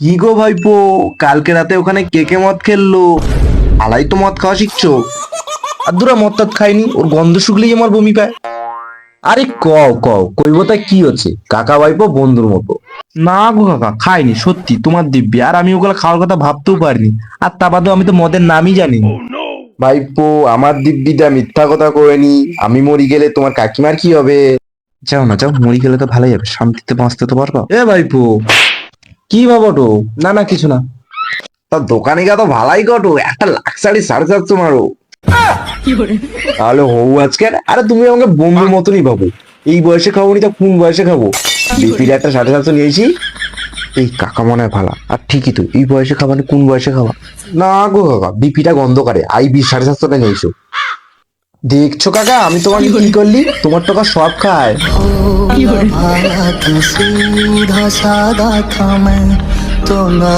কি গো ভাইপো, কালকে রাতে ওখানে কে কে মদ খেললো? আলাই তো মদ খাওয়া শিখছো। আর দুরা মদ টদ খাইনি, ওর গন্ধ শুকলেই আমার বমি পায়। আরে কও কও, কইব তাই কি হচ্ছে, কাকা ভাইপো বন্ধুর মতো। না গো কাকা, খাইনি সত্যি, তোমার দিব্যি। আর আমি ওগুলো খাওয়ার কথা ভাবতেও পারিনি। আর তা বাদেও আমি তো মদের নামই জানি না। ভাইপো, আমার দিব্যিটা মিথ্যা কথা কইনি। আমি মরি গেলে তোমার কাকিমার কি হবে? যাও না যাও, মরি গেলে তো ভালোই হবে, শান্তিতে বাঁচতে তো পারবা। এ ভাইপো, কি ভাবটো? না না কিছু না। তা দোকানে গা তো ভালাই কটো, একটা লাক্সারি 750 মারো। তাহলে হবু আজকে। আরে তুমি আমাকে বন্ধুর মতনই ভাবো। এই বয়সে খাবো নি তা কোন বয়সে খাবো? বিপির একটা 750 নিয়েছি। এই কাকা মনে হয় ভালা। আর ঠিকই তো, এই বয়সে খাবা না কোন বয়সে খাবা? না গো কাকা, বিপিটা গন্ধ করে, আই 750 নিয়েছো। দেখছো কাকা, আমি তোমাকে কি করলি? তোমার টাকা সব খায়। भोला भाला था सीधा सादा था मैं तो ना